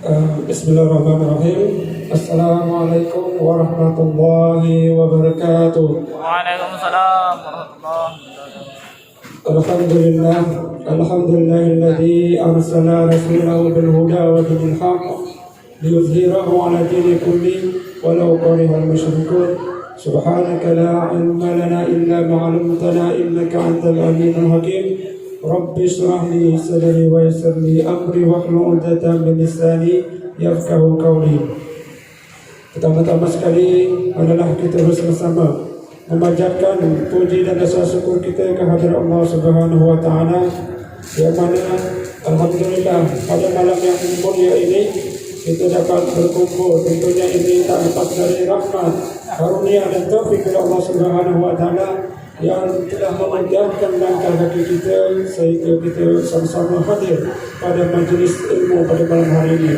Bismillahirrahmanirrahim. Assalamualaikum warahmatullahi wabarakatuh. Waalaikumsalam warahmatullahi wabarakatuh. Alhamdulillahilladzi arsala rasulahu bil huda wa dinil haqq liyuzhirahu 'ala dini kulli walau karihal musyrikun. Subhanaka la ilma lana illa ma 'allamtana innaka antal alimul hakim. Rabbi shrah li sadri wa yassir li amri wahlul 'uqdatam min lisani yafqahu qawli. Pertama-tama sekali adalah kita bersama-sama memanjatkan puji dan rasa syukur kita kehadirat Allah Subhanahu wa taala, yang mana alhamdulillah pada malam yang mulia ini kita dapat berkumpul. Tentunya ini tak lepas dari rahmat, karunia dan taufik dari Allah Subhanahu wa taala yang telah memudahkan langkah kaki kita sehingga kita sama-sama hadir pada majlis ilmu pada malam hari ini.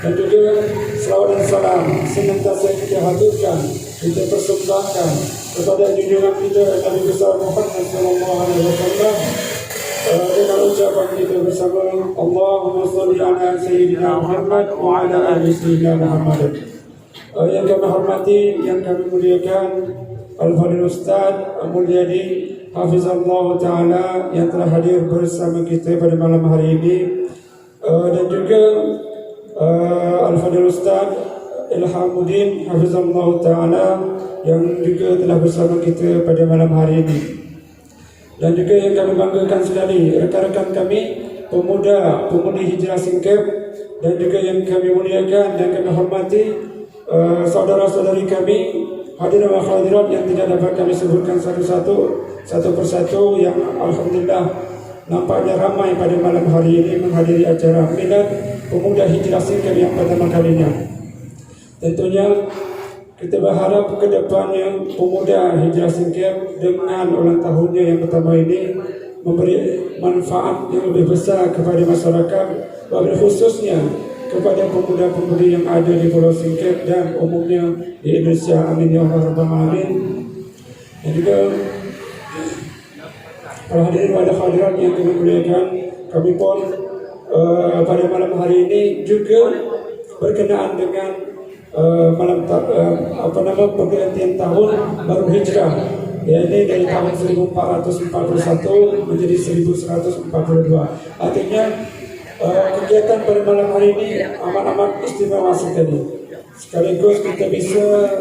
Dan juga selawat dan salam senantiasa kita haturkan, kita persembahkan kepada junjungan kita Nabi besar Muhammad sallallahu alaihi wasallam dengan ucapan kita bersama, Allahumma shalli ala sayyidina Muhammad wa ala ali sayyidina Muhammad. Yang kami hormati, yang kami muliakan Al-Fadhil Ustaz Mulyadi Hafizallahu Ta'ala yang telah hadir bersama kita pada malam hari ini, dan juga Al-Fadhil Ustaz Ilhamuddin Hafizallahu Ta'ala yang juga telah bersama kita pada malam hari ini. Dan juga yang kami banggakan sekali, rekan-rekan kami pemuda-pemudi Hijrah Singkep, dan juga yang kami muliakan dan kami hormati saudara-saudari kami hadirin wa hadirat yang tidak dapat kami sebutkan satu persatu, yang alhamdulillah nampaknya ramai pada malam hari ini menghadiri acara milad pemuda Hijrah Singkep yang pertama kalinya. Tentunya kita berharap ke depannya pemuda Hijrah Singkep dengan ulang tahunnya yang pertama ini memberi manfaat yang lebih besar kepada masyarakat, wabil khususnya kepada pemuda-pemudi yang ada di Pulau Singkep dan umumnya di Indonesia. Amin ya rabbal alamin. Dan juga para hadirin wa hadirat yang kami muliakan, kami pun pada malam hari ini juga berkenaan dengan pergantian tahun baru hijrah, yakni dari tahun 1441 menjadi 1142. Artinya kegiatan pada malam hari ini amat istimewa sekali. Sekaligus kita bisa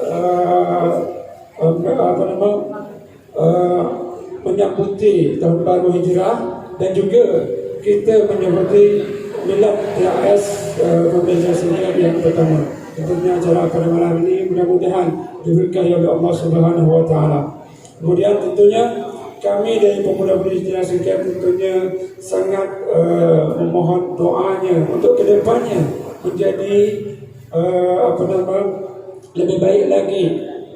menyambuti tahun baru hijrah, dan juga kita menyambuti milad TAS Pemuda Singkep yang pertama. Tentunya acara pada malam ini mudah-mudahan diberkahi oleh Allah Subhanahu wa taala. Kemudian tentunya kami dari pemuda-pemudi Hijrah Singkep tentunya sangat memohon doanya untuk kedepannya menjadi lebih baik lagi,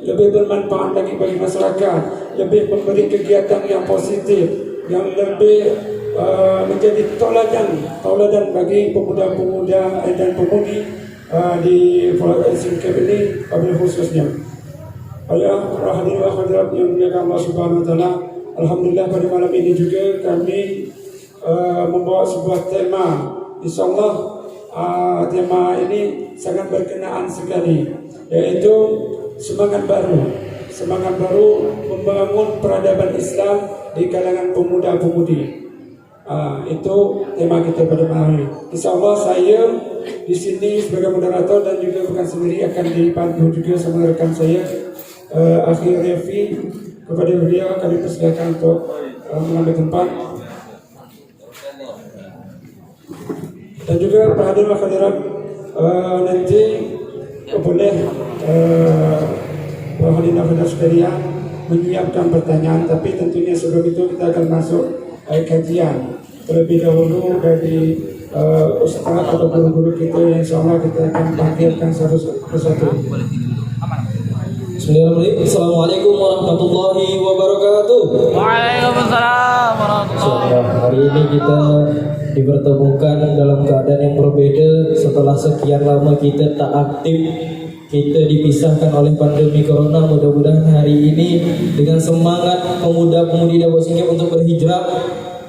lebih bermanfaat lagi bagi masyarakat, lebih memberi kegiatan yang positif, yang lebih menjadi tauladan bagi pemuda-pemuda dan pemudi di Pulau Singkep ini pada khususnya. Hadirin wa hadirat yang dimuliakan Allah Subhanahu wa taala, alhamdulillah pada malam ini juga kami membawa sebuah tema. Insyaallah tema ini sangat berkenaan sekali, yaitu semangat baru membangun peradaban Islam di kalangan pemuda-pemudi. Itu tema kita pada malam ini. Insyaallah saya di sini sebagai moderator dan juga bukan sendiri, akan dibantu juga sama rekan saya Akhir Revi. Kepada beliau kami persilakan untuk mengambil tempat. Dan juga para hadirin hadirat nanti boleh para hadirin hadirat sekalian menyiapkan pertanyaan, tapi tentunya sebelum itu kita akan masuk kajian terlebih dahulu dari ustaz atau guru-guru kita yang insyaallah kita akan panggilkan satu persatu. Bismillahirrahmanirrahim. Assalamualaikum warahmatullahi wabarakatuh. Waalaikumsalam warahmatullahi wabarakatuh. Hari ini kita dipertemukan dalam keadaan yang berbeda setelah sekian lama kita tak aktif. Kita dipisahkan oleh pandemi corona. Mudah-mudahan hari ini dengan semangat pemuda-pemudi Dawah Singkep untuk berhijrah,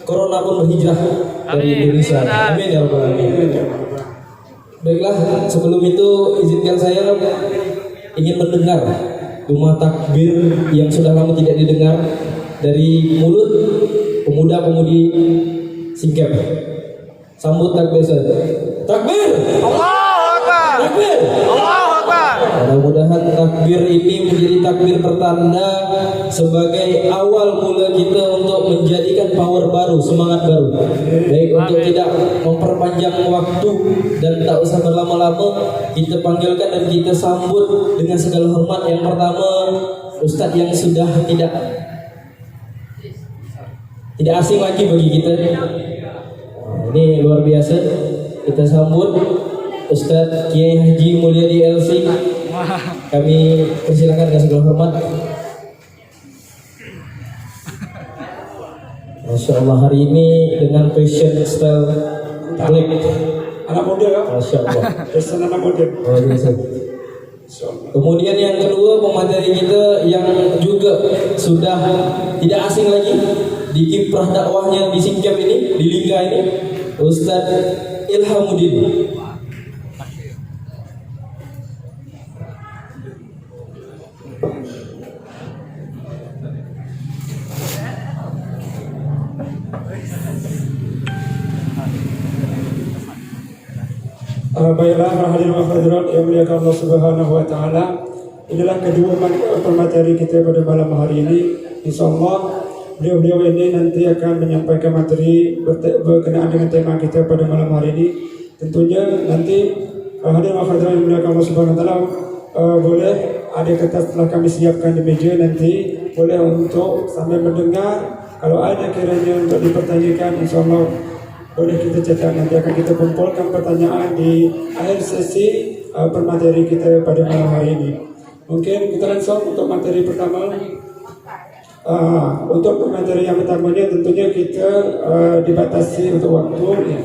corona pun berhijrah dari Indonesia. Amin ya rabbal alamin. Baiklah, sebelum itu izinkan saya ingin mendengar rumah takbir yang sudah lama tidak didengar dari mulut pemuda-pemudi Singkep. Sambut takbir saja. Takbir! Allahu Akbar. Takbir! Allahu Akbar. Mudah-mudahan takbir ini menjadi takbir pertanda sebagai awal mula kita untuk menjadikan power baru, semangat baru. Baik, untuk tidak memperpanjang waktu dan tak usah berlama-lama, kita panggilkan dan kita sambut dengan segala hormat. Yang pertama, Ustadz yang sudah tidak asing lagi bagi kita. Ini luar biasa. Kita sambut Ustadz Kiai Haji Mulyadi LC. Kami persilakan dengan segala hormat. Masya Allah, hari ini dengan fashion style black. Anak muda kan? Masya Allah. Pesan anak muda. Luar biasa. Kemudian yang kedua, pemateri kita yang juga sudah tidak asing lagi di kiprah dakwahnya di Singkep ini, di Lingga ini, Ustadz Ilhamuddin. Baiklah, hadirin wa hadirat yang muliakan Allah Subhanahu wa taala. Inilah kedua pemateri kita pada malam hari ini. Insyaallah beliau ini nanti akan menyampaikan materi berkenaan dengan tema kita pada malam hari ini. Tentunya nanti hadirin wa hadirat yang muliakan Allah Subhanahu wa taala, boleh ada kertas telah kami siapkan di meja, nanti boleh untuk sambil mendengar. Kalau ada kiranya untuk dipertanyakan, insyaallah boleh kita catat, nanti akan kita kumpulkan pertanyaan di akhir sesi permateri kita pada malam hari ini. Mungkin kita langsung untuk materi pertama. Untuk materi yang pertamanya tentunya kita dibatasi untuk waktu ya.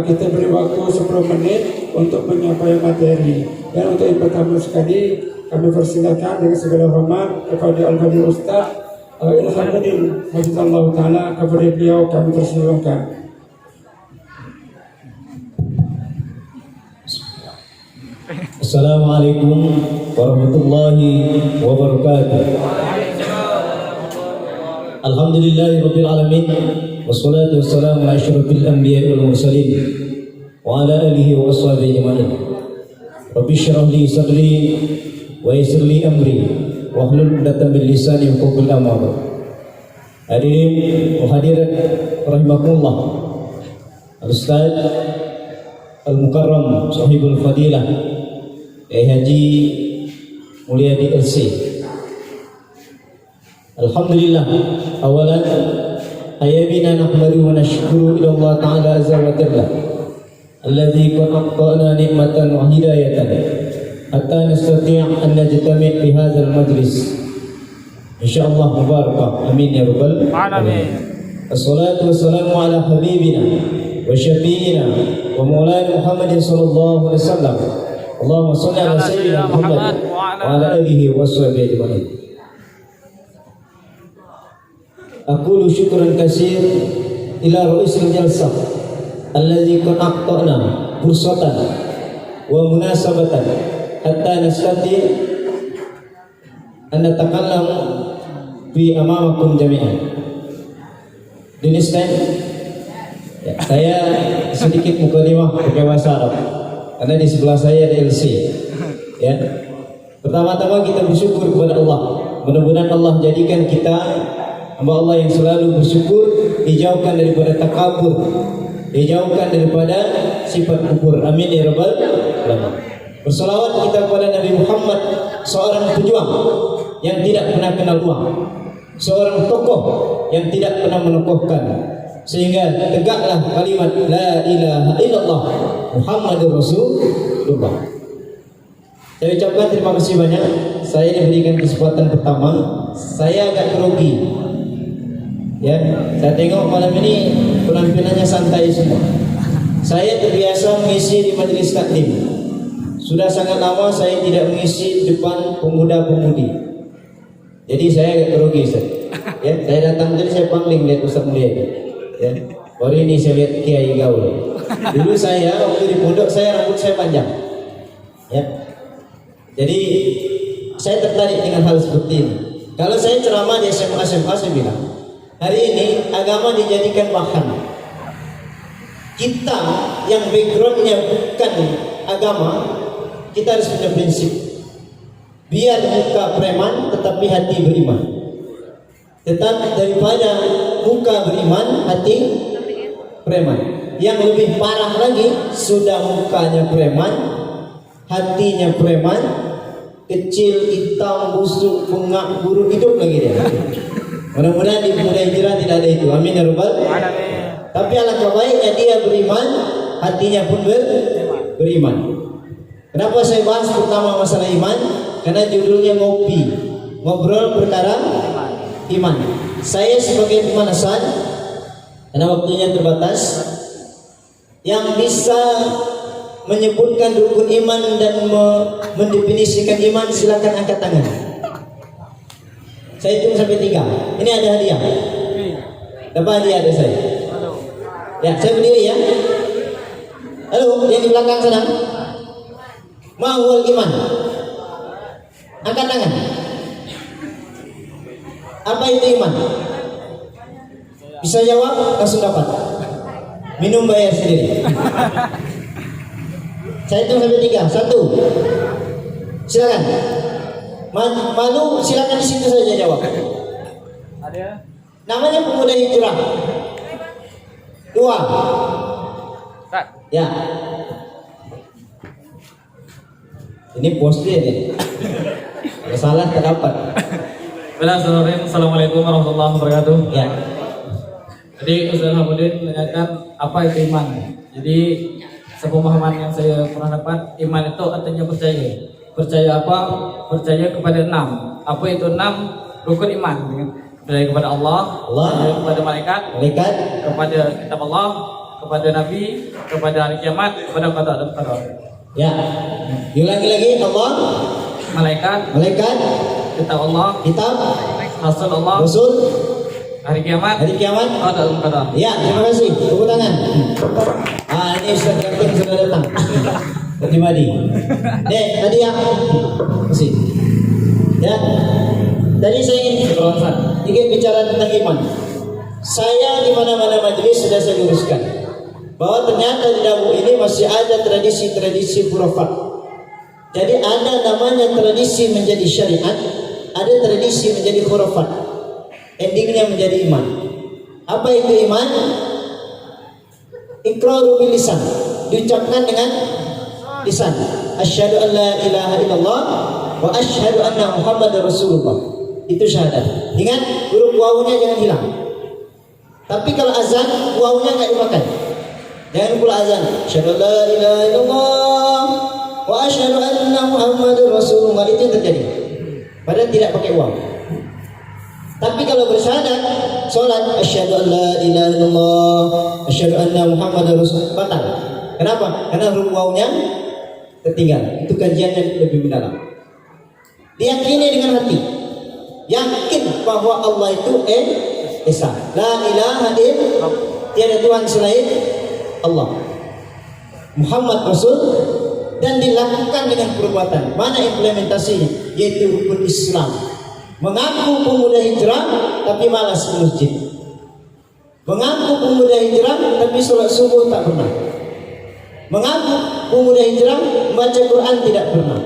Kita beri waktu 10 menit untuk menyampaikan materi. Dan untuk yang pertama sekali kami persilakan dengan segala hormat kepada Al-Fadhil Ustaz Ilhamuddin Hafizahullah Ta'ala. Kepada beliau kami persilakan. Assalamualaikum warahmatullahi wabarakatuh. Alhamdulillahirabbil alamin wassalatu wassalamu ala asyrafil anbiya'i wal mursalin wa ala alihi wa washabihi ajma'in. Rabbi shrah li sadri wa yassir li amri wa hlul 'uqdatam min lisani yafqahu qawli. Hadirin wa hadirat rahimakumullah. Al-Ustaz Al-Mukarram Sahibul Fadilah Haji Mulyadi LC. Alhamdulillah, awalan ayabina nahmadu wa nashkuru ila Allah Ta'ala azza wa jalla alladhi qad aqta'na ni'matan wa hidayatan hatta nastati' an najtami' fi hadzal majlis insyaallah mubarakah, amin ya rabbal alamin. Assalatu wassalamu ala habibina wa syafi'ina wa maulana Muhammadin sallallahu alaihi wasallam. Allahumma shalli ala sayyidina Muhammad wa ala alihi wa sahbihi ajma'in. Aqulu syukran katsir ila ra'isil jalsah alladzi qad aqta'na fursatan wa munasabatan hatta nastati an natakallam fi amamakum jami'an. Dinistan ya, saya sedikit mukadimah pakai bahasa Arab karena di sebelah saya ada LC ya. Pertama-tama kita bersyukur kepada Allah. Mudah-mudahan Allah jadikan kita hamba Allah yang selalu bersyukur, dijauhkan daripada takabur, dijauhkan daripada sifat kufur. Amin ya rabbal alamin. Bersalawat kita kepada Nabi Muhammad, seorang pejuang yang tidak pernah kenal uang, seorang tokoh yang tidak pernah menokohkan, sehingga tegaklah kalimat la ilaha illallah Muhammadur Rasulullah. Saya ucapkan terima kasih banyak. Saya diberikan kesempatan pertama. Saya agak grogi. Ya, saya tengok malam ini penampilannya santai semua. Saya terbiasa mengisi di majelis taklim. Sudah sangat lama saya tidak mengisi depan pemuda-pemudi. Jadi saya agak grogi, Ustaz. Ya, saya datang tadi saya pangling lihat Ustaz Mulyadi. Ya, baru ini saya lihat Kiai gaul. Dulu saya waktu di pondok rambut saya panjang. Ya. Jadi saya tertarik dengan hal seperti ini. Kalau saya ceramah di SMA saya bilang, hari ini agama dijadikan bahan. Kita yang backgroundnya bukan agama, kita harus punya prinsip. Biar muka preman tetapi hati beriman. Tetap daripada muka beriman, hati preman. Yang lebih parah lagi, sudah mukanya preman, hatinya preman, kecil, hitam, busuk, pengak, buruk, hidup lagi dia. Mudah-mudahan di Pemuda Hijrah tidak ada itu. Amin ya rabbal alamin. Tapi alangkah baiknya dia beriman, hatinya pun beriman. Kenapa saya bahas pertama masalah iman? Karena judulnya ngobrol perkara iman. Saya sebagai pemanasan, karena waktunya terbatas, yang bisa menyebutkan rukun iman dan mendefinisikan iman, silakan angkat tangan. Saya hitung sampai 3. Ini ada hadiah. Dapat hadiah ada saya. Ya, saya berdiri ya. Halo, yang di belakang sana. Ma'wal iman. Angkat tangan. Apa itu iman? Bisa jawab, langsung dapat. Minum bayar sendiri. Saya hitung sampai 3. 1. Silakan. Malu, silakan di situ saja jawab. Ada. Namanya Pemuda Hijrah. 2. Ya. Ini posnya nih. Kalau salah tak dapat. Assalamualaikum warahmatullahi wabarakatuh. Ya. Jadi Ustaz Hamudin menanyakan apa itu iman. Jadi sepemahaman yang saya pernah dapat, iman itu artinya percaya. Percaya apa? Percaya kepada 6. Apa itu 6? Rukun iman. Percaya kepada Allah, percaya kepada malaikat, kepada kitab Allah, kepada Nabi, kepada hari kiamat, kepada qada dan qadar. Ya. Diulangi lagi, Allah, malaikat, kitab Allah, Rasul Allah, hari kiamat, qada dan qadar. Ya, terima kasih. Tepuk tangan. Ini Ustaz Kapten sudah datang. Tadi. Hadiah. Kasih. Ya. Tadi saya ingin bicara tentang iman. Saya di mana-mana majelis sudah saya luruskan bahwa ternyata di Dabu ini masih ada tradisi-tradisi khurafat. Jadi ada namanya tradisi menjadi syariat, ada tradisi menjadi khurafat. Endingnya menjadi iman. Apa itu iman? Iqraru bil lisan, diucapkan dengan lisan. Asyhadu an la ilaha illallah wa asyhadu anna Muhammadar Rasulullah. Itu syahadat. Ingat, huruf wawunya jangan hilang. Tapi kalau azan, wawunya enggak dimakan. Jangan pula azan. Asyhadu an la ilaha illallah wa asyhadu anna Muhammadar Rasulullah, itu yang terjadi. Padahal tidak pakai waw. Tapi kalau bersyahadat, salat asyhadu an la ilaha illallah, asyhadu anna Muhammadar Rasulullah, batal. Kenapa? Karena huruf wawunya tertinggal. Itu kajiannya lebih mendalam. Diyakini dengan hati. Yakin bahwa Allah itu Esa. La ilaha illallah, tiada Tuhan selain Allah. Muhammad Rasul, dan dilakukan dengan perbuatan. Mana implementasinya? Yaitu rukun Islam. Mengaku pemuda hijrah tapi malas ke masjid. Mengaku pemuda hijrah tapi sholat subuh tak pernah. Mengaku pemuda hijrah membaca Quran tidak pernah.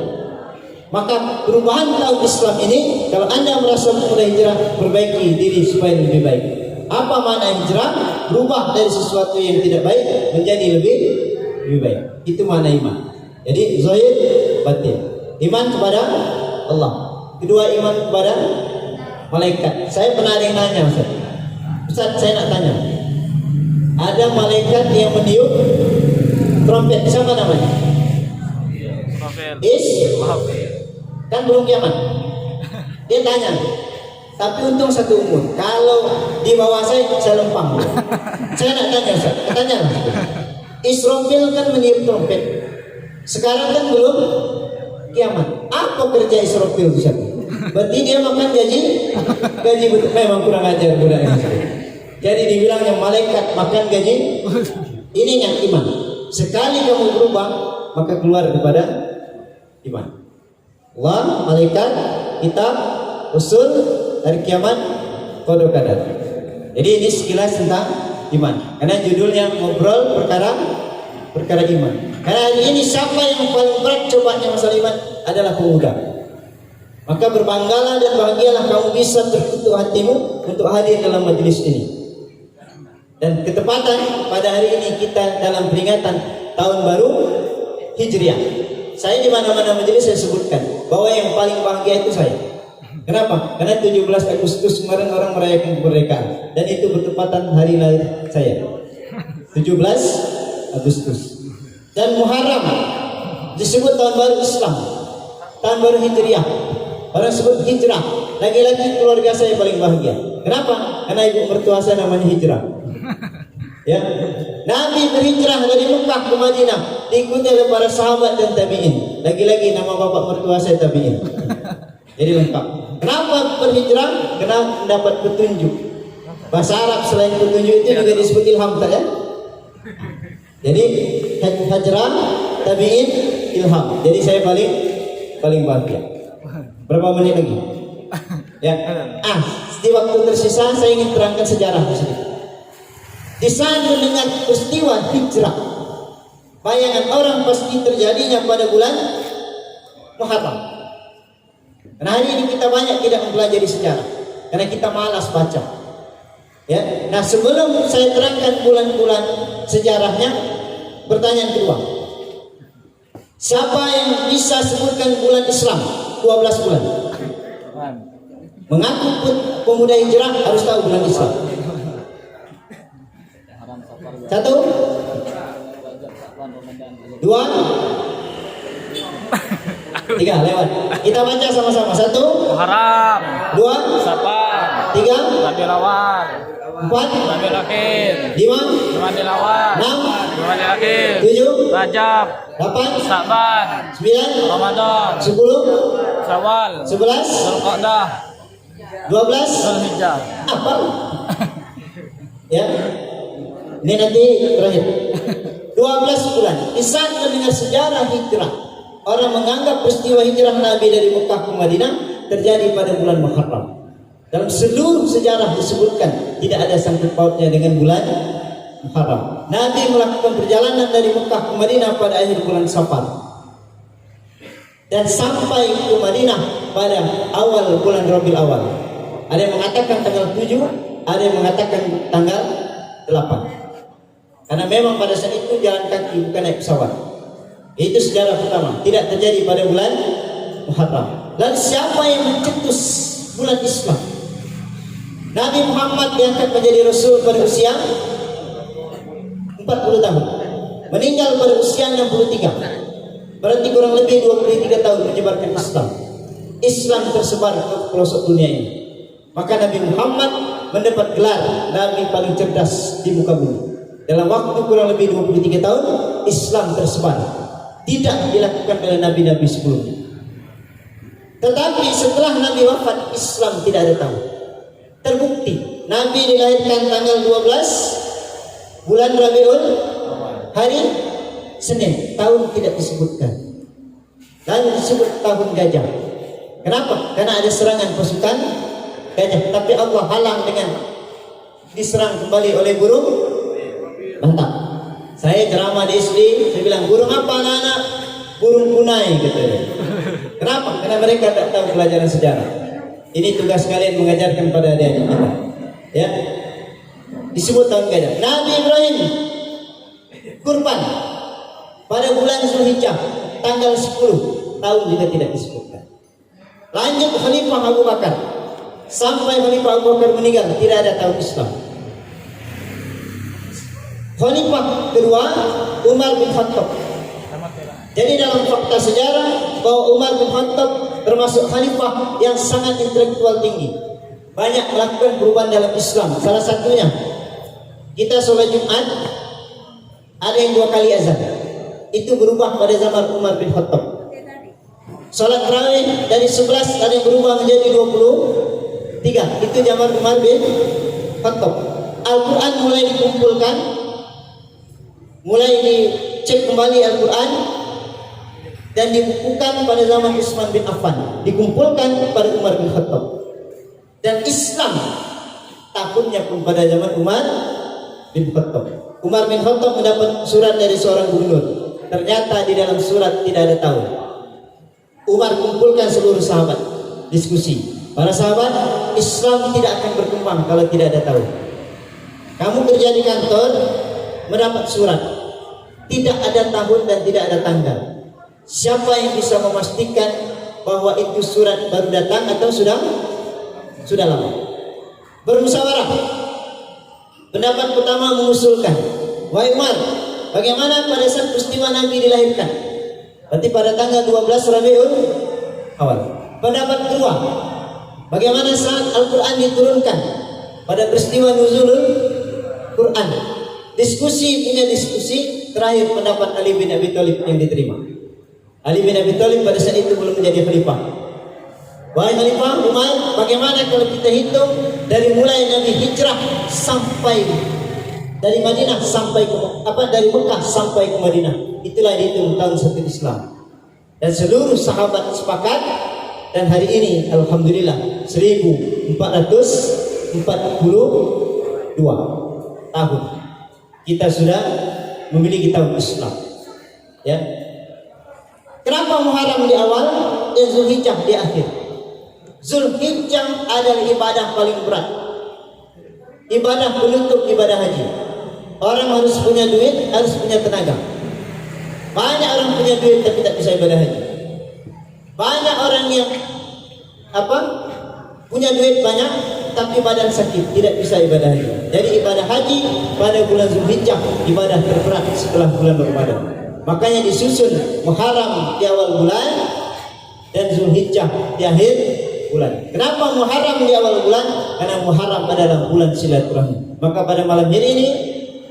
Maka perubahan tahun Islam ini, kalau Anda merasa pemuda hijrah, perbaiki diri supaya lebih baik. Apa makna hijrah? Berubah dari sesuatu yang tidak baik menjadi lebih baik. Itu makna iman. Jadi zahir batin. Iman kepada Allah. Kedua, iman kepada malaikat. Saya pernah ada yang nanya, Ustaz, saya nak tanya. Ada malaikat yang meniup trompet, siapa namanya? Kan belum kiamat. Dia tanya. Tapi untung satu umur. Kalau di bawah saya lempang. Saya nak tanya, Ustaz. Tanya. Israfil kan meniup trompet. Sekarang kan belum kiamat. Apa kerja Israfil Ustaz? Berarti dia makan gaji betul. Memang kurang ajar budak ini. Jadi dibilang yang malaikat makan gaji Ini yang iman. Sekali kamu berubah, maka keluar daripada iman. Allah, malaikat, kitab, usul, hari kiamat, qada qadar. Jadi ini sekilas tentang iman. Karena judulnya ngobrol perkara iman. Karena hari ini siapa yang paling berat cobaannya masalah iman adalah pemuda. Maka berbanggalah dan bahagialah kamu bisa tertutup hatimu untuk hadir dalam majelis ini. Dan ketepatan pada hari ini kita dalam peringatan tahun baru Hijriah. Saya di mana-mana majelis saya sebutkan bahwa yang paling bahagia itu saya. Kenapa? Karena 17 Agustus kemarin orang merayakan kemerdekaan dan itu bertepatan hari lahir saya. 17 Agustus. Dan Muharram disebut tahun baru Islam, tahun baru Hijriah. Orang sebut hijrah. Lagi-lagi keluarga saya paling bahagia. Kenapa? Karena ibu mertua saya namanya Hijrah. Ya, Nabi berhijrah dari Mekah ke Madinah diikuti oleh para sahabat dan tabi'in. Lagi-lagi nama bapak mertua saya tabi'in. Jadi lengkap. Kenapa berhijrah? Karena mendapat petunjuk. Bahasa Arab selain petunjuk itu juga disebut ilham, tak ya? Jadi hijrah, tabi'in, ilham. Jadi saya paling bahagia. Berapa menit lagi? Ya. Di waktu tersisa saya ingin terangkan sejarah di sini. Di saat mendengar peristiwa hijrah, bayangan orang pasti terjadinya pada bulan Muharram. Karena hari ini kita banyak tidak mempelajari sejarah karena kita malas baca. Ya. Nah, sebelum saya terangkan bulan-bulan sejarahnya, pertanyaan kedua. Siapa yang bisa sebutkan bulan Islam 12 bulan? Mengaku pemuda hijrah harus tahu bulan Islam. 1, 2, 3, lewat. Kita baca sama-sama. 1, Muharram, 2, Safar, 3, Rabiul Awal, 4, Rabiul Akhir, 5, Jumadil Awal, 6, Jumadil Akhir, 7, Rajab, 8, Sa'ban, 9, Ramadan, 10, Syawal, 11, Zulqa'dah, 12. Zulhijjah. Apa? Ya. Ini nanti terakhir. 12 bulan. Di saat mendengar sejarah hijrah, orang menganggap peristiwa hijrah Nabi dari Mekah ke Madinah terjadi pada bulan Muharram. Dalam seluruh sejarah disebutkan tidak ada sangkut pautnya dengan bulan Muharram. Nabi melakukan perjalanan dari Mekah ke Madinah pada akhir bulan Safar dan sampai ke Madinah pada awal bulan Rabiul Awal. Ada yang mengatakan tanggal 7, ada yang mengatakan tanggal 8. Karena memang pada saat itu jalan kaki bukan naik pesawat. Itu sejarah pertama, tidak terjadi pada bulan Muharram. Dan siapa yang mencetus bulan Islam? Nabi Muhammad diangkat menjadi Rasul pada usia 40 tahun, meninggal pada usia 63. Berarti kurang lebih 23 tahun menyebarkan Islam. Islam tersebar ke pelosok dunia ini. Maka Nabi Muhammad mendapat gelar Nabi paling cerdas di muka bumi. Dalam waktu kurang lebih 23 tahun Islam tersebar, tidak dilakukan oleh nabi-nabi sebelumnya. Tetapi setelah Nabi wafat, Islam tidak ada tahu. Terbukti Nabi dilahirkan tanggal 12 bulan Rabiul hari Senin, tahun tidak disebutkan. Lalu disebut tahun gajah. Kenapa? Karena ada serangan pasukan gajah, tapi Allah halang dengan diserang kembali oleh burung mantap. Saya ceramah di SD, saya bilang burung apa anak-anak? Burung punai katanya. Kenapa? Karena mereka tak tahu pelajaran sejarah. Ini tugas kalian mengajarkan pada adik-adik kita. Ya, disebut tahun gajah. Nabi Ibrahim kurban pada bulan Zulhijjah tanggal 10, tahun juga tidak disebutkan. Lanjut Khalifah Abu Bakar sampai Khalifah Abu Bakar meninggal tidak ada tahun Islam. Khalifah kedua Umar bin Khattab. Jadi dalam fakta sejarah bahwa Umar bin Khattab termasuk khalifah yang sangat intelektual tinggi, banyak melakukan perubahan dalam Islam. Salah satunya kita sholat Jumat ada yang 2 kali azan, itu berubah pada zaman Umar bin Khattab. Sholat tarawih dari 11 ada yang berubah menjadi 23, itu zaman Umar bin Khattab. Al-Quran mulai dikumpulkan mulai dicek kembali Al-Quran dan dibukukan pada zaman Utsman bin Affan, dikumpulkan pada Umar bin Khattab. Dan Islam tahunnya pun pada zaman Umar bin Khattab. Umar bin Khattab mendapat surat dari seorang gubernur. Ternyata di dalam surat tidak ada tahun. Umar kumpulkan seluruh sahabat, diskusi. Para sahabat, Islam tidak akan berkembang kalau tidak ada tahun. Kamu kerja di kantor, mendapat surat, tidak ada tahun dan tidak ada tanggal. Siapa yang bisa memastikan bahwa itu surat baru datang atau sudah lama? Bermusyawarah. Pendapat pertama mengusulkan, wahai Umar, bagaimana pada saat peristiwa Nabi dilahirkan? Berarti pada tanggal 12 Rabiul Awal. Pendapat kedua, bagaimana saat Al-Quran diturunkan? Pada peristiwa nuzulul Quran. Diskusi. Terakhir pendapat Ali bin Abi Thalib yang diterima. Ali bin Abi Thalib pada saat itu belum menjadi khalifah. Wahai Khalifah Umar, bagaimana kalau kita hitung dari mulai Nabi hijrah sampai dari Madinah sampai ke dari Mekah sampai ke Madinah, itulah dihitung tahun satu Islam. Dan seluruh sahabat sepakat, dan hari ini alhamdulillah 1442 tahun kita sudah memiliki tahun Islam. Ya. Kenapa Muharram di awal dan Zulhijjah di akhir? Zulhijjah adalah ibadah paling berat, ibadah penutup ibadah haji. Orang harus punya duit, harus punya tenaga. Banyak orang punya duit tapi tak bisa ibadah haji. Banyak orang yang punya duit banyak tapi badan sakit, tidak bisa ibadah haji. Jadi ibadah haji pada bulan Zulhijjah ibadah terberat setelah bulan Ramadan. Makanya disusun Muharram di awal bulan dan Zulhijjah di akhir bulan. Kenapa Muharram di awal bulan? Karena Muharram adalah bulan silaturahmi. Maka pada malam hari ini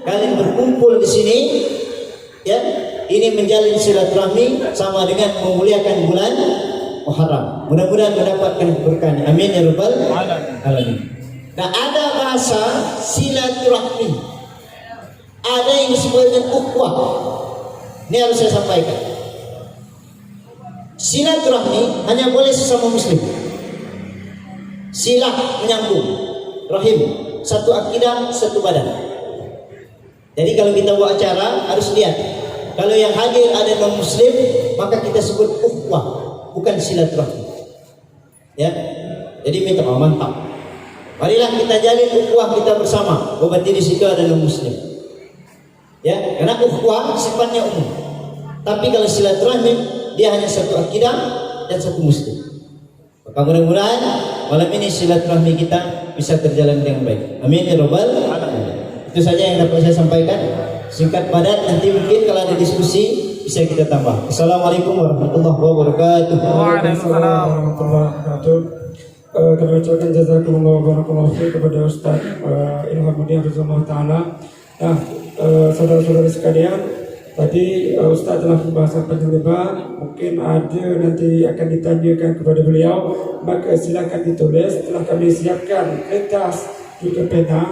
kalian berkumpul di sini, ya, ini menjalin silaturahmi sama dengan memuliakan bulan Muharram. Mudah-mudahan mendapatkan keberkahan. Amin ya rabbal alamin. Nah, ada bahasa silaturahmi, ada yang disebut dengan ukhuwah. Ini harus saya sampaikan. Silaturahmi hanya boleh sesama muslim. Silah menyambung, rahim, satu akidah, satu badan. Jadi kalau kita buat acara harus lihat, kalau yang hadir ada non muslim, maka kita sebut ukhuwah, bukan silaturahmi. Ya, jadi minta mantap. Marilah kita jalin ukhuwah kita bersama. Berarti di situ ada non muslim. Ya, karena ukhuwah sifatnya umum. Tapi kalau silaturahmi dia hanya satu akidah dan satu muslim. Maka mudah-mudahan malam ini silaturahmi kita bisa terjalan dengan baik. Amin ya rabbal alamin. Itu saja yang dapat saya sampaikan. Singkat padat, nanti mungkin kalau ada diskusi bisa kita tambah. Assalamualaikum warahmatullahi wabarakatuh. Waalaikumsalam warahmatullahi wabarakatuh. Kami ucapkan jazakumullah barakallahu fiik kepada Ustaz Ilhamuddin Rizallahu Ta'ala. Nah, saudara-saudara sekalian, tadi Ustaz telah membahas panjang lebar. Mungkin ada nanti akan ditanyakan kepada beliau, maka silakan ditulis. Telah kami siapkan kertas juga pena.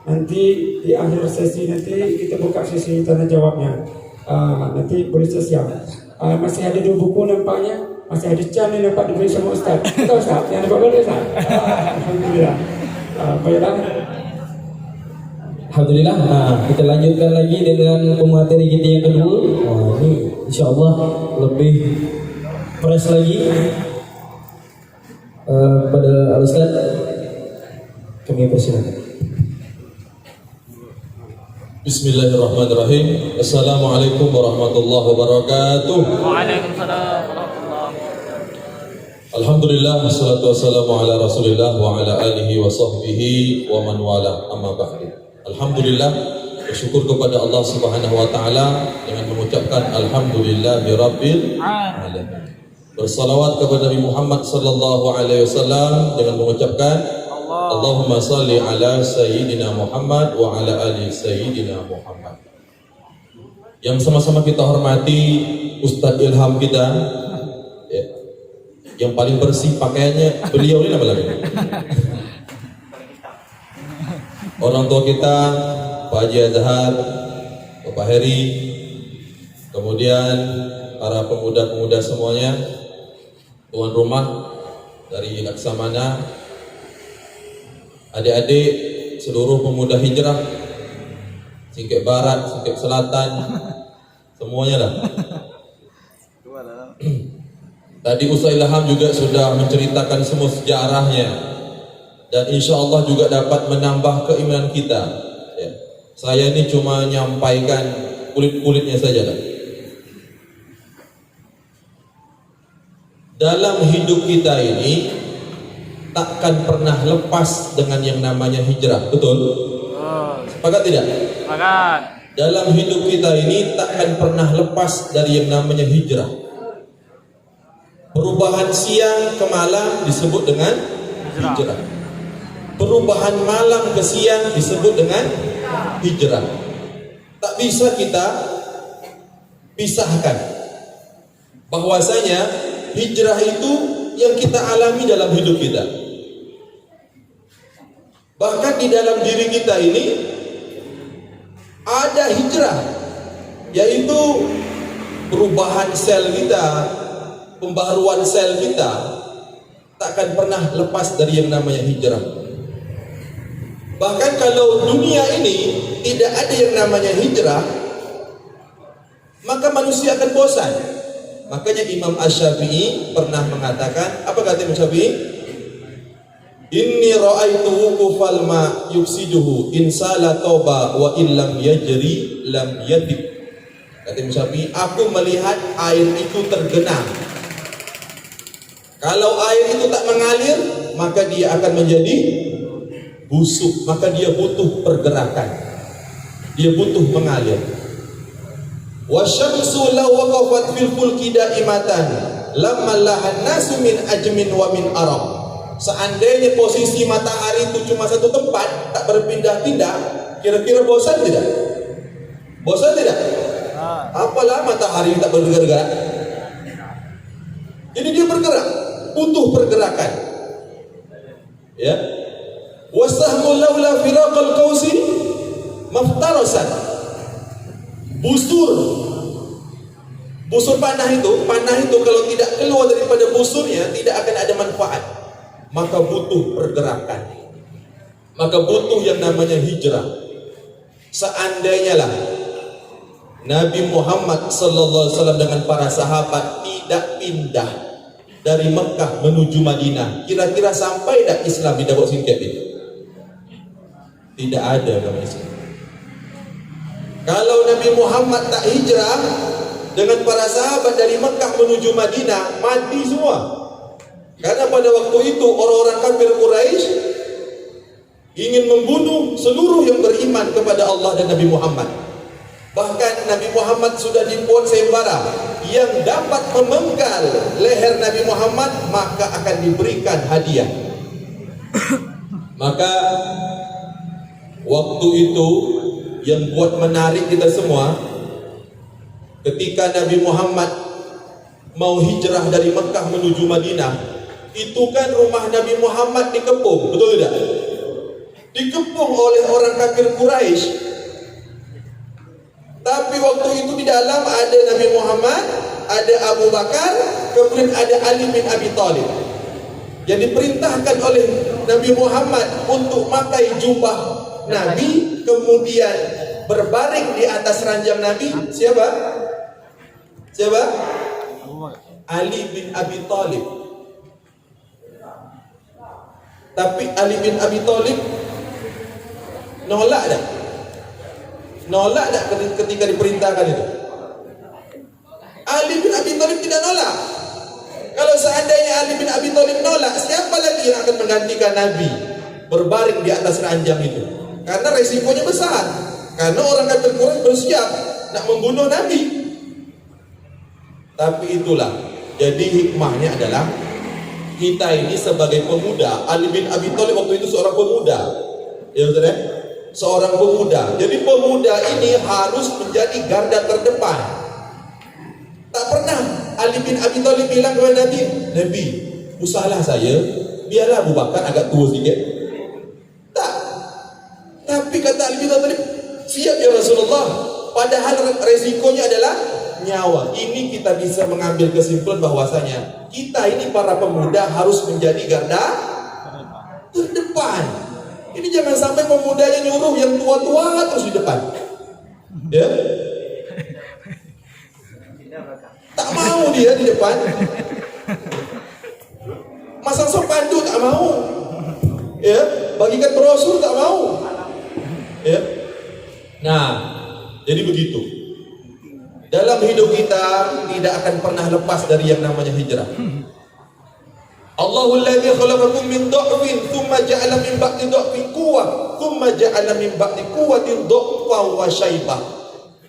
Nanti di akhir sesi nanti kita buka sesi tanya jawabnya. Nanti boleh siap. Masih ada 2 buku nampaknya. Masih ada can yang dapat diberi sama Ustaz. Betul Ustaz? Yang dapat beri Ustaz? Alhamdulillah. Baiklah. Alhamdulillah. Nah, kita lanjutkan lagi dengan pemateri kita yang kedua. Ini insyaAllah lebih fresh lagi. Pada Al-Ustaz kami persilakan. Bismillahirrahmanirrahim. Assalamualaikum warahmatullahi wabarakatuh. Waalaikumsalam warahmatullahi wabarakatuh. Alhamdulillah, wassalatu wassalamu ala Rasulillah wa ala alihi wa sahbihi wa man wala, amma ba'du. Alhamdulillah, bersyukur kepada Allah Subhanahu wa taala dengan mengucapkan alhamdulillahi rabbil alamin. Bersalawat kepada Nabi Muhammad sallallahu alaihi wasallam dengan mengucapkan Allahumma salli ala Sayyidina Muhammad wa ala ali Sayyidina Muhammad. Yang sama-sama kita hormati Ustadz Ilham kita, ya, yang paling bersih pakaiannya, beliau ini apa lagi? Orang tua kita Pak Haji Azhar, Bapak Heri, kemudian para pemuda-pemuda semuanya, tuan rumah dari Laksamana, adik-adik seluruh pemuda hijrah, Singkep Barat, Singkep Selatan, semuanya lah. Tadi Ustaz Ilham juga sudah menceritakan semua sejarahnya, dan insya Allah juga dapat menambah keimanan kita. Ya. Saya ini cuma menyampaikan kulit-kulitnya saja lah. Dalam hidup kita ini takkan pernah lepas dengan yang namanya hijrah, betul? Sepakat tidak? Sepakat. Dalam hidup kita ini takkan pernah lepas dari yang namanya hijrah. Perubahan siang ke malam disebut dengan hijrah. Perubahan malam ke siang disebut dengan hijrah. Tak bisa kita pisahkan bahwasanya hijrah itu yang kita alami dalam hidup kita. Bahkan di dalam diri kita ini ada hijrah, yaitu perubahan sel kita, pembaharuan sel kita takkan pernah lepas dari yang namanya hijrah. Bahkan kalau dunia ini tidak ada yang namanya hijrah, maka manusia akan bosan. Makanya Imam Asy-Syafi'i pernah mengatakan, apa kata Imam Syafi'i? Inni ra'aitu wuqufal ma yufsiduhu in sala tauba wa illam yajri lam yatib. Kata Imam Syafi'i, aku melihat air itu tergenang. Kalau air itu tak mengalir, maka dia akan menjadi busuk, maka dia butuh pergerakan. Dia butuh mengalir. Wasyamsu law waqafat fil fulki daimatan lamma lahan nasu min ajmin wa min arab. Seandainya posisi matahari itu cuma satu tempat, tak berpindah-pindah, kira-kira bosan tidak? Bosan tidak? Apalah matahari tak bergerak. Jadi dia bergerak, butuh pergerakan. Ya. Wasahmu laula firaqal qausi maftarasan. Busur panah itu kalau tidak keluar daripada busurnya tidak akan ada manfaat. Maka butuh pergerakan, maka butuh yang namanya hijrah. Seandainya lah Nabi Muhammad sallallahu alaihi wasallam dengan para sahabat tidak pindah dari Mekah menuju Madinah, kira-kira sampai tak Islam di Dabok Singkep itu? Tidak ada agama Islam. Kalau Nabi Muhammad tak hijrah dengan para sahabat dari Mekah menuju Madinah, mati semua. Karena pada waktu itu orang-orang kafir Quraisy ingin membunuh seluruh yang beriman kepada Allah dan Nabi Muhammad. Bahkan Nabi Muhammad sudah dibuat sayembara, yang dapat memenggal leher Nabi Muhammad maka akan diberikan hadiah. Maka waktu itu yang buat menarik kita semua, ketika Nabi Muhammad mau hijrah dari Mekah menuju Madinah, itu kan rumah Nabi Muhammad dikepung, betul tidak? Dikepung oleh orang kafir Quraisy. Tapi waktu itu di dalam ada Nabi Muhammad, ada Abu Bakar, kemudian ada Ali bin Abi Thalib. Yang diperintahkan oleh Nabi Muhammad untuk pakai jubah Nabi, kemudian berbaring di atas ranjang Nabi. Siapa? Siapa? Ali bin Abi Thalib. Tapi Ali bin Abi Thalib nolak tak? Nolak tak ketika diperintahkan itu? Ali bin Abi Thalib tidak nolak. Kalau seandainya Ali bin Abi Thalib nolak, siapa lagi yang akan menggantikan Nabi berbaring di atas ranjang itu? Karena resikonya besar. Karena orang kafir Quraisy bersiap nak membunuh Nabi. Tapi itulah, jadi hikmahnya adalah kita ini sebagai pemuda. Ali bin Abi Thalib waktu itu seorang pemuda, ya betul ya? Seorang pemuda. Jadi pemuda ini harus menjadi garda terdepan. Tak pernah Ali bin Abi Thalib bilang kepada Nabi, Nabi, usahlah saya, biarlah Abu Bakar agak tua sedikit. Tak. Tapi kata Ali bin Abi Thalib, siap ya Rasulullah. Padahal nyawa. Ini kita bisa mengambil kesimpulan bahwasanya kita ini para pemuda harus menjadi garda terdepan. Ini jangan sampai pemudanya nyuruh yang tua-tua terus di depan. Ya. Tak mau dia di depan. Masang sopandu tak mau. Ya, bagikan brosur tak mau. Ya. Nah, jadi begitu. Dalam hidup kita tidak akan pernah lepas dari yang namanya hijrah. Allahul ladzi khalaqakum min dha'fin thumma ja'ala min ba'di dha'fin quwwah thumma ja'ala min ba'di quwwatin dha'fa wa syaibah.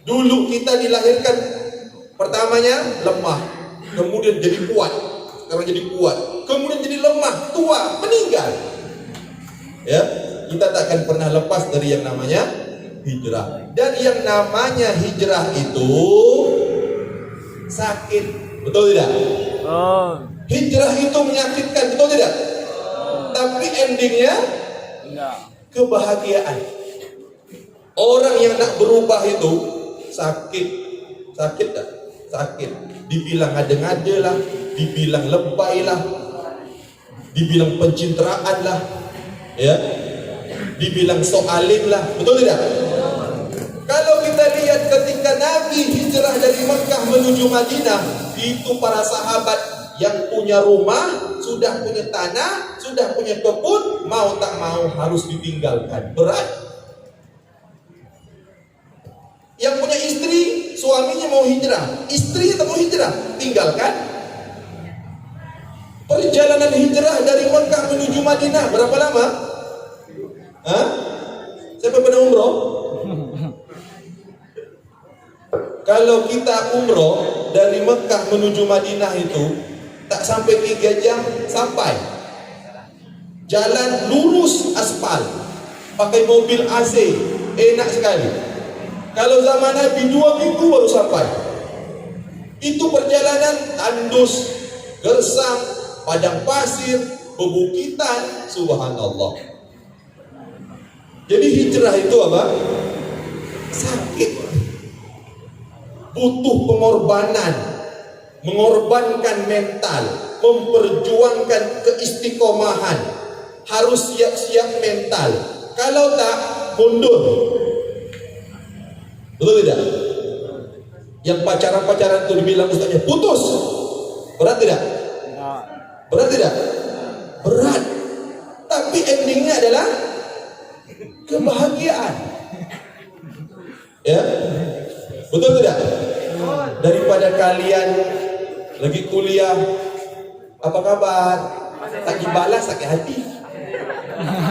Dulu kita dilahirkan pertamanya lemah, kemudian jadi kuat, sekarang jadi kuat, kemudian jadi lemah, tua, meninggal. Ya, kita tak akan pernah lepas dari yang namanya hijrah. Dan yang namanya hijrah itu sakit, betul tidak? Hijrah itu menyakitkan, betul tidak? Tapi endingnya kebahagiaan. Orang yang nak berubah itu sakit, sakit tak? Sakit. Dibilang ngade-ngade lah, dibilang lebay lah, dibilang pencitraan lah, ya, dibilang soalim lah, betul tidak? Kalau kita lihat ketika Nabi hijrah dari Mekah menuju Madinah, itu para sahabat yang punya rumah, sudah punya tanah, sudah punya kebun, mau tak mau harus ditinggalkan. Berat. Yang punya istri, suaminya mau hijrah, istrinya tak mau hijrah, tinggalkan. Perjalanan hijrah dari Mekah menuju Madinah berapa lama? Hah? Siapa pernah umroh? Kalau kita umroh dari Mekah menuju Madinah itu tak sampai 3 jam sampai. Jalan lurus aspal, pakai mobil AC, enak sekali. Kalau zaman Nabi 2 minggu baru sampai. Itu perjalanan tandus, gersang, padang pasir, bebukitan, subhanallah. Jadi hijrah itu apa? Sakit. Butuh pengorbanan, mengorbankan mental, memperjuangkan keistiqomahan, harus siap-siap mental. Kalau tak, mundur. Betul tidak? Yang pacaran-pacaran itu dibilang ustaznya putus, berat tidak? Berat tidak? Berat. Tapi endingnya adalah kebahagiaan. Ya, betul tidak? Daripada kalian lagi kuliah, apa kabar? Tak dibalas sakit hati,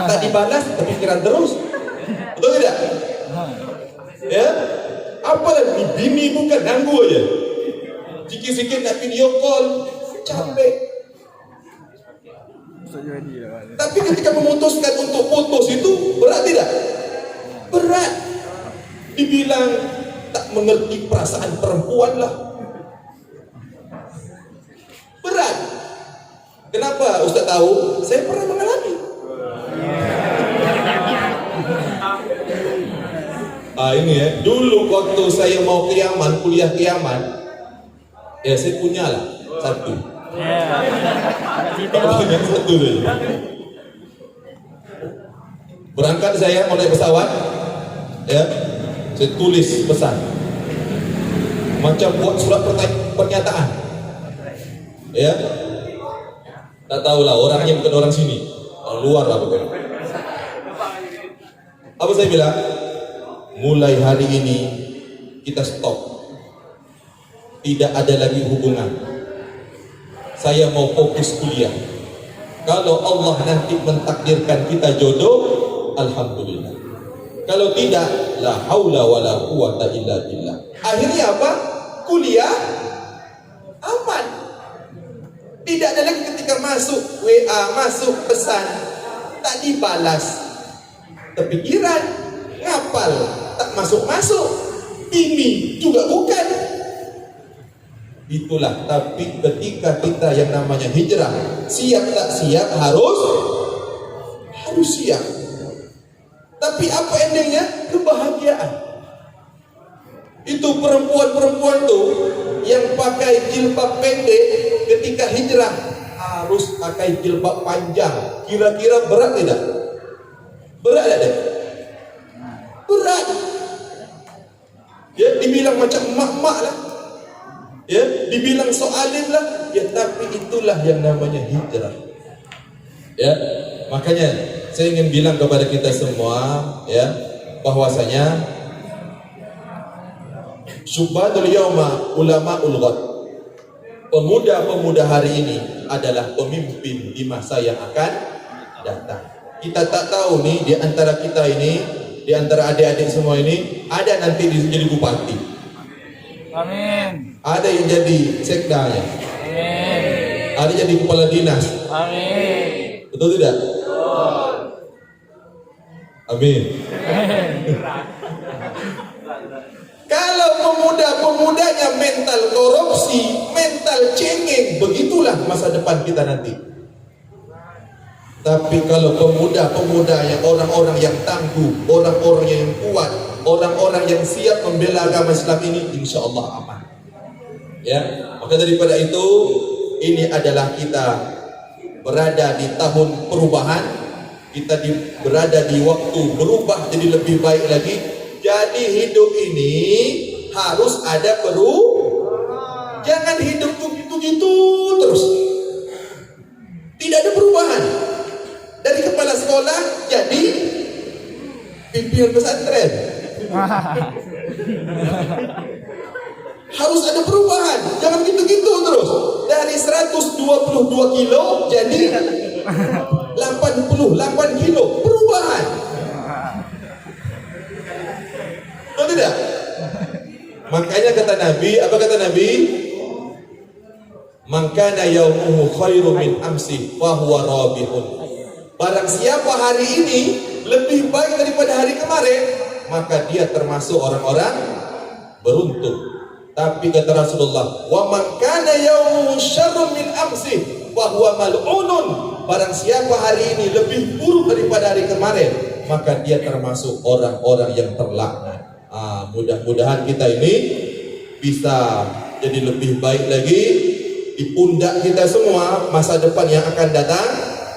tak dibalas kepikiran terus, betul tidak? Ya, apalagi bini bukan ganggu aja, sikit-sikit nak video call, capek. Tapi ketika memutuskan untuk putus itu berat tidak? Berat. Dibilang tak mengerti perasaan perempuan lah. Berat. Kenapa Ustaz tahu? Saya pernah mengalami. Ini ya, dulu waktu saya mau ke Yaman, kuliah ke Yaman, ya saya punya lah satu. Banyak satu saja. Berangkat saya mau naik pesawat, ya, saya tulis pesan, macam buat surat pernyataan, ya. Tak tahulah orangnya bukan orang sini, orang luar lah bukan. Apa saya bilang? Mulai hari ini kita stop. Tidak ada lagi hubungan. Saya mau fokus kuliah. Kalau Allah nanti mentakdirkan kita jodoh, alhamdulillah. Kalau tidak, la haula wala quwata illa billah. Akhirnya apa? Kuliah aman. Tidak ada lagi ketika masuk WA, masuk pesan tak dibalas. Kepikiran, ngapal tak masuk-masuk. Ini juga bukan. Itulah, tapi ketika kita yang namanya hijrah, siap tak siap harus siap. Tapi apa endingnya? Kebahagiaan. Itu Itu perempuan-perempuan tuh yang pakai jilbab pendek ketika hijrah harus pakai jilbab panjang. Kira-kira berat tidak? Berat tidak? Berat. Ya, dibilang macam mak-mak lah. Ya, dibilang soalim lah. Ya, tapi itulah yang namanya hijrah. Ya, makanya saya ingin bilang kepada kita semua, ya, bahwasanya Syubbatul Yawma Ulama'ul Ghad, pemuda-pemuda hari ini adalah pemimpin di masa yang akan datang. Kita tak tahu nih di antara kita ini, di antara adik-adik semua ini, ada nanti jadi bupati. Amin. Ada yang jadi sekdanya. Amin. Ada jadi kepala dinas. Amin. Betul tidak? Amin. Kalau pemuda-pemudanya mental korupsi, mental cengeng, begitulah masa depan kita nanti. Tapi kalau pemuda-pemuda yang orang-orang yang tangguh, orang-orang yang kuat, orang-orang yang siap membela agama Islam ini, insya Allah aman. Ya, maka daripada itu, ini adalah kita berada di tahun perubahan, kita berada di waktu berubah jadi lebih baik lagi. Jadi hidup ini harus ada perubahan. Jangan hidup begitu terus. Tidak ada perubahan. Dari kepala sekolah jadi pimpinan pesantren. Harus ada perubahan. Jangan gitu-gitu terus. Dari 122 kilo jadi 88 kilo. Perubahan. Betul tidak? Makanya kata Nabi, apa kata Nabi? Man kana yaumuhu khairum min amsi fa huwa rabihun. Barang siapa hari ini lebih baik daripada hari kemarin, maka dia termasuk orang-orang beruntung. Tapi kata Rasulullah, wa man kana yaumuhu syarrum min amsi fa huwa mal'unun. Barang siapa hari ini lebih buruk daripada hari kemarin, maka dia termasuk orang-orang yang terlaknat. Mudah-mudahan kita ini bisa jadi lebih baik lagi di pundak kita semua masa depan yang akan datang.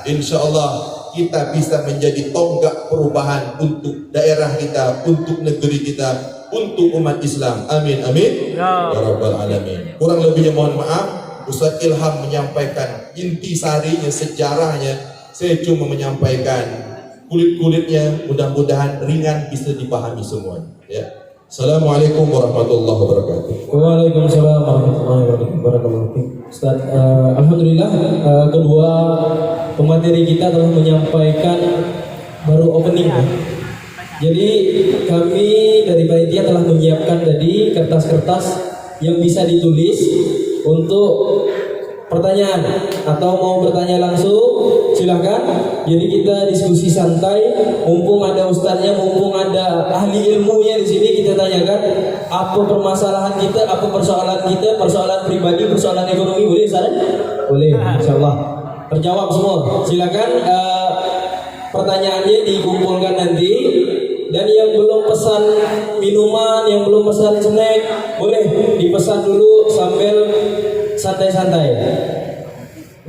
Insya Allah kita bisa menjadi tonggak perubahan untuk daerah kita, untuk negeri kita, untuk umat Islam. Amin, amin. Ya Rabbal Alamin. Kurang lebihnya mohon maaf. Ustaz Ilham menyampaikan intisarinya, sejarahnya. Saya cuma menyampaikan kulit-kulitnya, mudah-mudahan ringan bisa dipahami semuanya. Ya. Assalamualaikum warahmatullahi wabarakatuh. Waalaikumsalam warahmatullahi wabarakatuh. Ustaz, alhamdulillah kedua pemateri kita telah menyampaikan baru opening. Jadi kami dari panitia telah menyiapkan tadi kertas-kertas yang bisa ditulis untuk pertanyaan atau mau bertanya langsung silakan. Jadi kita diskusi santai, mumpung ada ustadznya, mumpung ada ahli ilmunya di sini, kita tanyakan apa permasalahan kita, apa persoalan kita, persoalan pribadi, persoalan ekonomi, boleh Ustaz? Boleh, insyaallah terjawab semua. Silakan pertanyaannya dikumpulkan nanti. Dan yang belum pesan minuman, yang belum pesan snack, boleh dipesan dulu sambil santai-santai.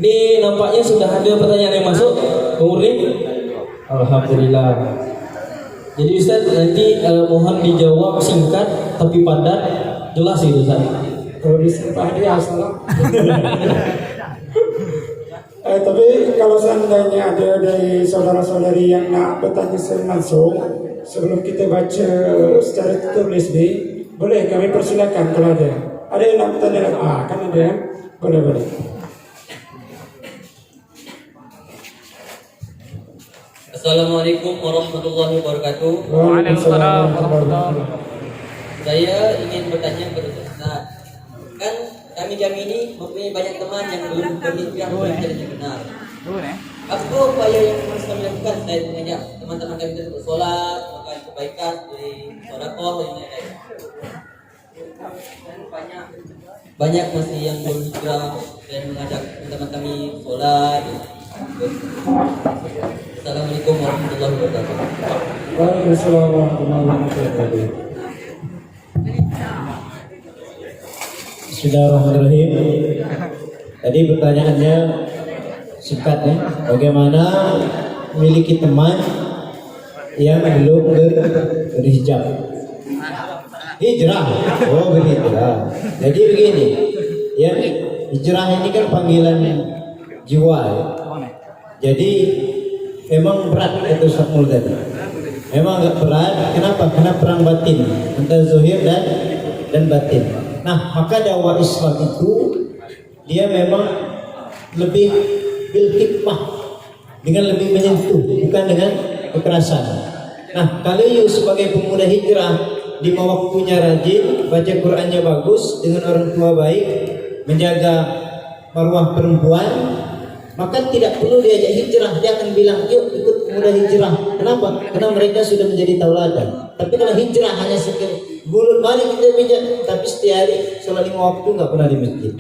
Ini nampaknya sudah ada pertanyaan yang masuk, Murni. Alhamdulillah. Jadi Ustaz nanti mohon dijawab singkat tapi padat, jelas itu Ustaz. Kalau disempah dia salah. Tapi kalau seandainya ada dari saudara-saudari yang nak bertanya langsung, sebelum kita baca secara tertulis ni, boleh kami persilakan kalau ada. Ada yang nak bertanya? Kan ada ya? Boleh. Assalamualaikum warahmatullahi wabarakatuh. Waalaikumsalam warahmatullahi wabarakatuh. Saya ingin bertanya kepada Ustaz. Kan kami ini mempunyai banyak teman yang belum berhijrah belajar yang benar. Apa upaya yang harus kami lakukan selain mengajak teman-teman kami untuk sholat, melakukan kebaikan, dari sedekah dan lain-lain. Banyak masih yang belum hijrah dan mengajak teman-teman kami sholat. Assalamualaikum warahmatullahi wabarakatuh. Waalaikumsalam warahmatullahi wabarakatuh. Bismillahirrahmanirrahim. Tadi pertanyaannya singkat nih, bagaimana memiliki teman yang belum berhijab? Hijrah, oh berhijrah. Jadi begini, ya hijrah ini kan panggilan jiwa. Ya. Jadi memang berat itu Ustaz tadi. Memang agak berat. Kenapa? Karena perang batin antara zahir dan batin. Nah, maka dakwah Islam itu dia memang lebih bil hikmah, dengan lebih menyentuh, bukan dengan kekerasan. Nah, kalau you sebagai pemuda hijrah, lima waktunya rajin, baca Qur'annya bagus, dengan orang tua baik, menjaga marwah perempuan, maka tidak perlu diajak hijrah. Dia akan bilang, yuk ikut pemuda hijrah. Kenapa? Karena mereka sudah menjadi tauladan. Tapi kalau hijrah hanya sekedar bulut, mari kita bijak, tapi setiap hari sholat 5 waktu nggak pernah di masjid,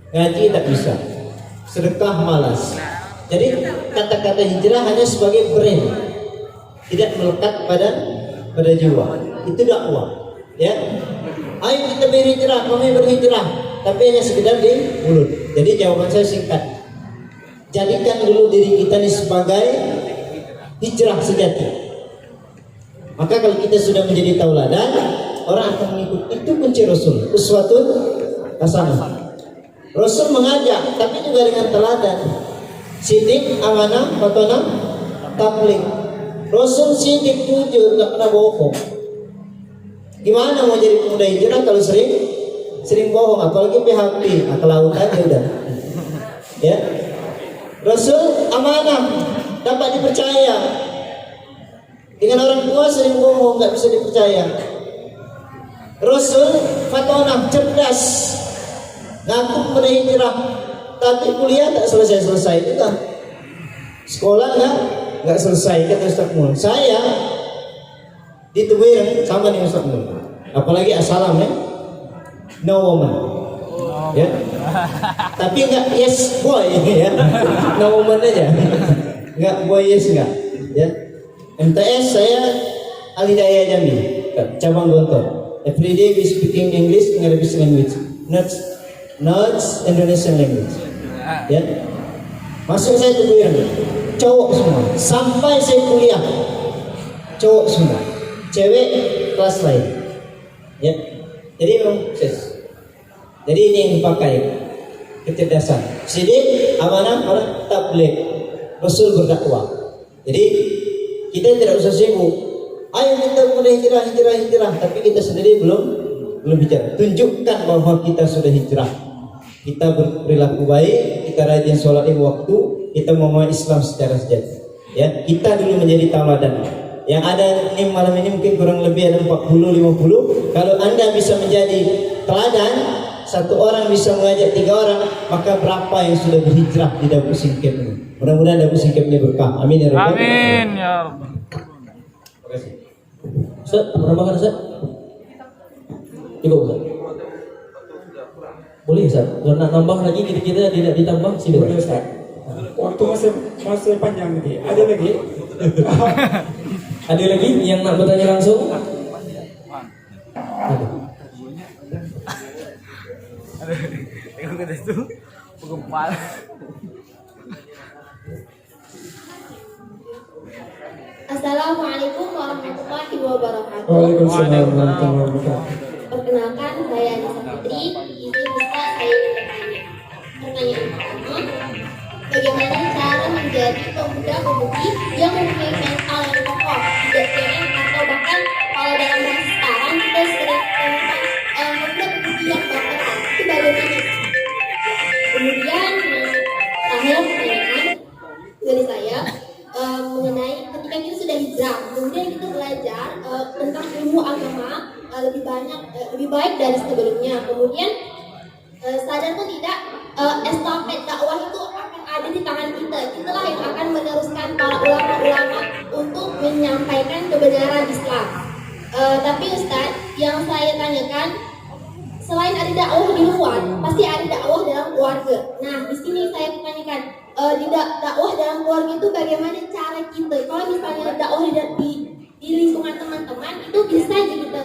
ngaji tak bisa, sedekah malas. Jadi kata-kata hijrah hanya sebagai brand, tidak melekat pada jiwa. Itu dakwah, ya. Ayo kita berhijrah, kami berhijrah, tapi hanya sekedar di mulut. Jadi jawaban saya singkat, jadikan dulu diri kita ini sebagai hijrah sejati. Maka kalau kita sudah menjadi tauladan, orang akan mengikut. Itu kunci Rasul, uswatun hasanah. Rasul mengajak, tapi juga dengan teladan. Sidik, amanah, fatonah, tabligh. Rasul sidik, jujur, nggak pernah bohong. Gimana mau jadi pemuda hijrah kalau sering bohong, apalagi PHP, ke laut aja udah. Ya, Rasul amanah, dapat dipercaya. Dengan orang tua sering bohong, nggak bisa dipercaya. Rasul fatonah, cerdas, ngaku pemuda hijrah, tapi kuliah tak selesai juga. Sekolah nggak selesai, kata Ustaz Mul. Saya ditemuin sama dengan Ustaz Mul. Apalagi asalam ya, no woman, ya. Tapi nggak yes boy ya, no woman aja, nggak boy yes nggak, ya. MTS saya Alidaya Jambi, cabang Gontor. Every day we speaking English, Arabic language, not Indonesian language. Ya, masuk saya teguran, cowok semua. Sampai saya kuliah, cowok semua. Cewek kelas lain. Ya, jadi memang sukses. Jadi ini yang dipakai kecerdasan. Sidik, amanah, tabligh. Rasul berdakwah. Jadi kita tidak usah sibuk. Ayo kita mulai hijrah, tapi kita sendiri belum bicara. Tunjukkan bahwa kita sudah hijrah. Kita berperilaku baik, kita rajin sholat 5 waktu, kita memahami Islam secara sejati. Ya, kita dulu menjadi tauladan. Yang ada ini malam ini mungkin kurang lebih ada 40-50. Kalau Anda bisa menjadi teladan, satu orang bisa mengajak 3 orang, maka berapa yang sudah berhijrah di Dapur Singkep ini? Mudah-mudahan Dapur Singkep ini berkah. Amin ya rabbal alamin. Amin ya Rabbal. Terima kasih. Ustaz, menambahkan Ustaz? Cukup Ustaz? Boleh Ustaz? Kalau nak nambah lagi kita tidak ditambah, silakan Ustaz. Waktu masih panjang nanti. Ada lagi? Ada lagi yang nak bertanya langsung? Ada. Tengok kata itu, pengempal. Assalamualaikum warahmatullahi wabarakatuh. Waalaikumsalam warahmatullahi wabarakatuh. Perkenalkan, saya Anissa Putri. Ini bisa saya bertanya. Pertanyaan pertama, bagaimana cara menjadi pemuda-pemudi yang mempunyai mental yang kokoh, tidak cengeng atau bahkan kalau dalam bahasa sekarang kita sering pemuda-pemudi yang baperan, itu bagaimana? Kemudian terakhir pertanyaan dari saya mengenai ketika kita sudah hijrah, kemudian kita belajar tentang ilmu agama lebih baik dari sebelumnya. Kemudian sadar atau tidak, estafet dakwah itu akan ada di tangan kita. Kitalah yang akan meneruskan para ulama-ulama untuk menyampaikan kebenaran Islam. Tapi Ustaz, yang saya tanyakan, selain ada dakwah di luar, pasti ada dakwah dalam keluarga. Nah, di sini saya tanyakan, di dakwah dalam keluarga itu bagaimana cara kita? Kalau misalnya dakwah di lingkungan teman-teman itu bisa aja kita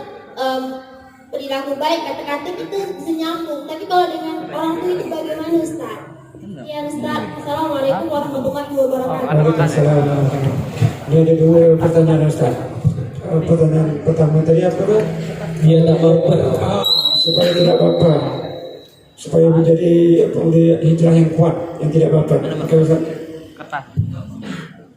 perilaku baik, kata-kata kita bisa nyambung. Tapi kalau dengan orang tua itu bagaimana Ustaz? Ya Ustaz, Assalamualaikum warahmatullahi wabarakatuh. Waalaikumsalam. Ini ada dua pertanyaan Ustaz. Pertanyaan pertama tadi apa kan? Dia tak baper. Supaya tidak baper, supaya menjadi hijrah yang kuat, yang tidak baper. Oke Ustaz. Kertas.